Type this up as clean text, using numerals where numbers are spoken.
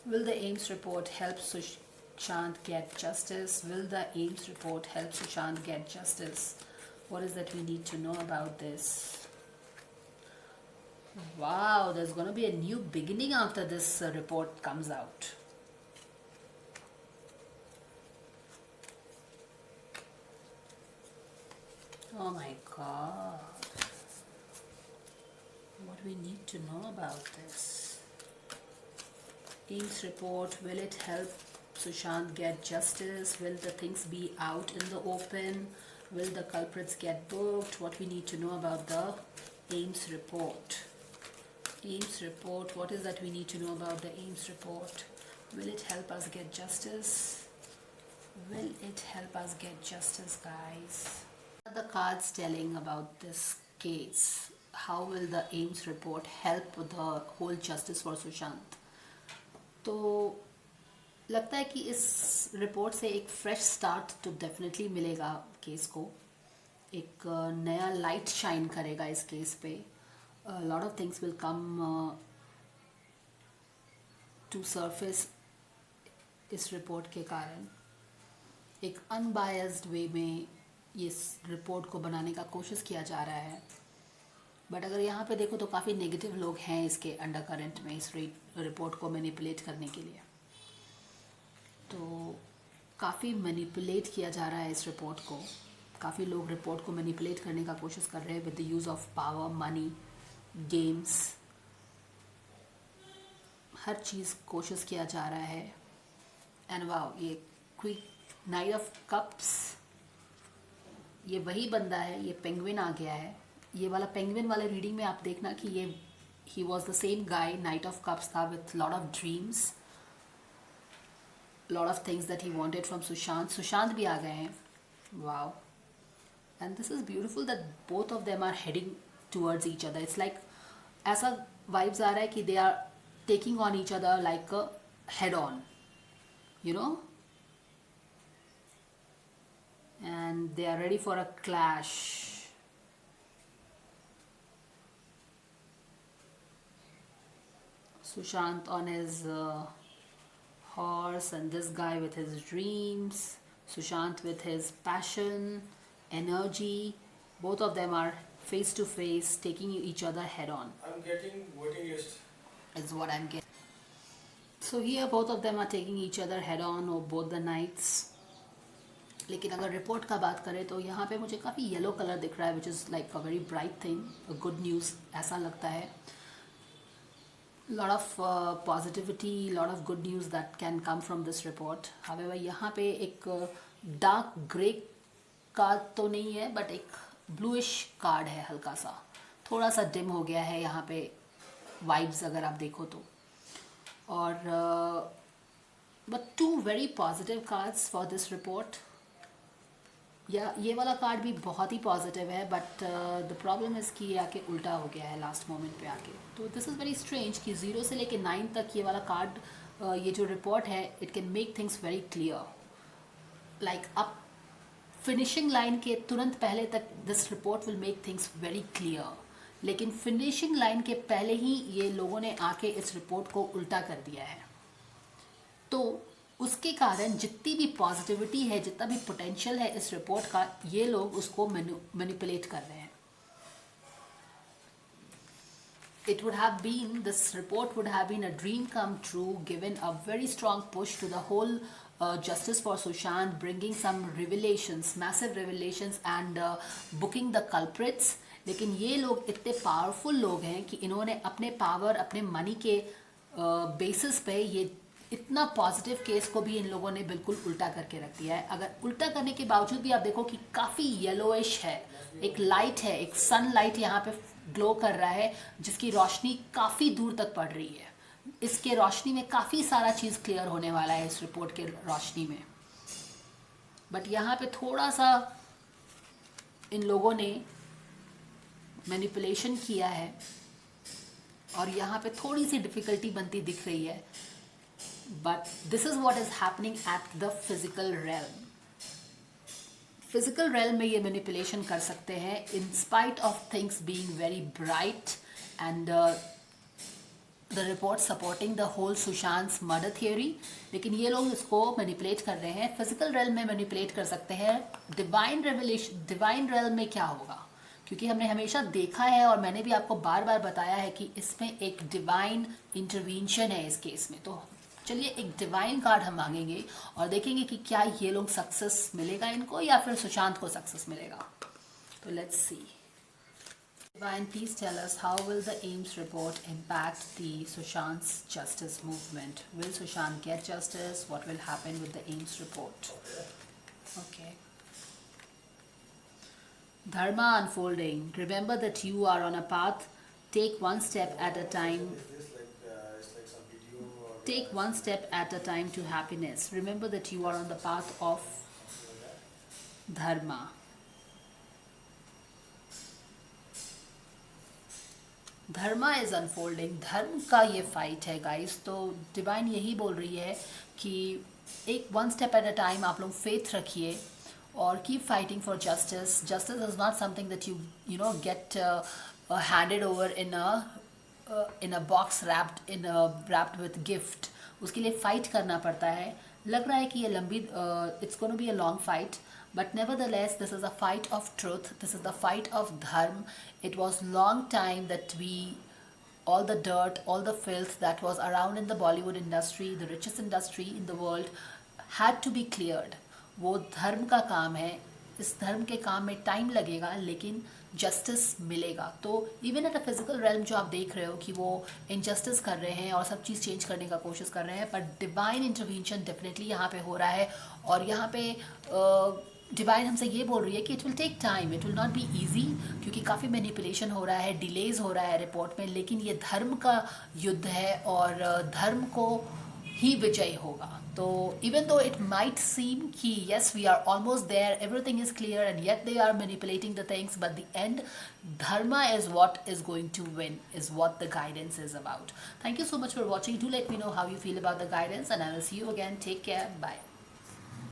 Will the Ames report help Sushant get justice? Will the Ames report help Sushant get justice? What is that we need to know about this? Wow, there's going to be a new beginning after this report comes out. Oh my god. What do we need to know about this? Ames report, will it help Sushant get justice? Will the things be out in the open? Will the culprits get booked? What we need to know about the Ames report? Ames report, what is that we need to know about the Ames report? Will it help us get justice? Will it help us get justice, guys? What are the cards telling about this case? How will the Ames report help the whole justice for Sushant? तो लगता है कि इस report से एक fresh start तो definitely मिलेगा case को, एक नया लाइट शाइन करेगा इस केस पे. Lot of things will come to surface इस रिपोर्ट के कारण. एक अनबायस्ड वे में इस रिपोर्ट को बनाने का कोशिश किया जा रहा है, बट अगर यहाँ पे देखो तो काफ़ी नेगेटिव लोग हैं इसके अंडर करंट में, इस रिपोर्ट को मैनिपुलेट करने के लिए. तो काफ़ी मैनिपुलेट किया जा रहा है इस रिपोर्ट को. काफ़ी लोग रिपोर्ट को मैनिपुलेट करने का कोशिश कर रहे हैं with the use of power, money, games, हर चीज़ कोशिश किया जा रहा है. एंड वाओ, ये क्वीक नाइट ऑफ कप्स, ये वही बंदा है, ये पेंगुइन आ गया है. ये वाला पेंगुइन वाले रीडिंग में आप देखना कि ये ही was the same guy. Knight of cups था with lot of dreams, lot of things that he wanted from Sushant. Sushant भी आ गए हैं. Wow, and this is beautiful that both of them are heading towards each other. It's like ऐसा vibes आ रहा है कि they are taking on each other like a head on, you know, and they are ready for a clash. Sushant on his horse and this guy with his dreams. Sushant with his passion, energy. Both of them are face to face, taking each other head on. I'm getting voting list. Is what I'm getting. So here both of them are taking each other head on, or both the knights. लेकिन अगर report का बात करें तो यहाँ पे मुझे काफ़ी येलो कलर दिख रहा है, which is like a very bright thing, a good news ऐसा लगता है. Lot of positivity, lot of good news that can come from this report. However यहाँ पे एक डार्क ग्रे कार्ड तो नहीं है, बट एक ब्लूइश कार्ड है, हल्का सा, थोड़ा सा डिम हो गया है यहाँ पे वाइब्स अगर आप देखो तो. और but two very positive cards for this report. या ये वाला कार्ड भी बहुत ही पॉजिटिव है, बट द प्रॉब्लम इज़ कि ये आके उल्टा हो गया है लास्ट मोमेंट पे आके. तो दिस इज़ वेरी स्ट्रेंज कि 0 से लेके 9 तक ये वाला कार्ड, ये जो रिपोर्ट है, it can make things very clear. Like अब फिनिशिंग लाइन के तुरंत पहले तक this report will make things very clear, लेकिन फिनिशिंग लाइन के पहले ही ये लोगों ने आके इस रिपोर्ट को उल्टा कर दिया है. तो उसके कारण जितनी भी पॉजिटिविटी है, जितना भी पोटेंशियल है इस रिपोर्ट का, ये लोग उसको मैनिपुलेट कर रहे हैं. It would have been, this report would have been a dream come true, given a very strong push to the whole justice for Sushant, bringing some revelations, massive revelations, and booking the culprits. लेकिन ये लोग इतने powerful लोग हैं कि इन्होंने अपने power, अपने मनी के बेसिस पे ये इतना पॉजिटिव केस को भी इन लोगों ने बिल्कुल उल्टा करके रख दिया है. अगर उल्टा करने के बावजूद भी आप देखो कि काफ़ी येलोइश है, एक लाइट है, एक सन लाइट यहाँ पे ग्लो कर रहा है, जिसकी रोशनी काफ़ी दूर तक पड़ रही है. इसके रोशनी में काफ़ी सारा चीज़ क्लियर होने वाला है इस रिपोर्ट के रोशनी में. बट यहाँ पे थोड़ा सा इन लोगों ने मैनिपुलेशन किया है, और यहाँ पे थोड़ी सी डिफ़िकल्टी बनती दिख रही है. But this is what is happening at the physical realm. Physical realm में ये manipulation कर सकते हैं in spite of things being very bright and the report supporting the whole Sushant murder theory, लेकिन ये लोग इसको मैनिपुलेट कर रहे हैं, फिजिकल रेल में मैनिपुलेट कर सकते हैं, डिवाइन रेवलेशन, डिवाइन रेल में क्या होगा, क्योंकि हमने हमेशा देखा है और मैंने भी आपको बार बार बताया है कि इसमें एक डिवाइन इंटरवेंशन है इस केस में। तो चलिए एक डिवाइन कार्ड हम मांगेंगे और देखेंगे कि क्या ये लोग सक्सेस मिलेगा इनको या फिर सुशांत को सक्सेस मिलेगा। तो let's see. Divine, please tell us, how will the AIMS report impact the Sushant's justice movement? Will Sushant get justice? What will happen with the AIMS report? Okay. Dharma unfolding. Remember that you are on a path. Take one step at a time. Is this like it's like some video or Take one step at a time to happiness. Remember that you are on the path of Dharma. Dharma is unfolding, धर्म का ये fight है guys. तो divine यही बोल रही है कि एक one step at a time आप लोग फेथ रखिए और keep fighting for justice. Justice is not something that you know get handed over in a box wrapped with gift. उसके लिए फाइट करना पड़ता है। लग रहा है कि ये लंबी it's gonna be a long fight, but nevertheless this is a fight of truth, this is the fight of dharma. It was long time that all the dirt, all the filth that was around in the Bollywood industry, the richest industry in the world, had to be cleared. वो धर्म का काम है, इस धर्म के काम में टाइम लगेगा लेकिन जस्टिस मिलेगा। तो even at a physical realm जो आप देख रहे हो कि वो इनजस्टिस कर रहे हैं और सब चीज़ चेंज करने का कोशिश कर रहे हैं, पर डिवाइन इंटरवेंशन डेफिनेटली यहाँ पे हो रहा है। और यहाँ पे डिवाइन हमसे ये बोल रही है कि it will take time, it will not be easy, क्योंकि काफ़ी मैनिपुलेशन हो रहा है, डिलेज हो रहा है रिपोर्ट में, लेकिन ये धर्म का युद्ध है और धर्म को ही विजय होगा। तो even though it might seem कि yes we are almost there, everything is clear and yet they are manipulating the things, but the end dharma is what is going to win, is what the guidance is about. Thank you so much for watching. Do let me know how you feel about the guidance and I will see you again. Take care. Bye.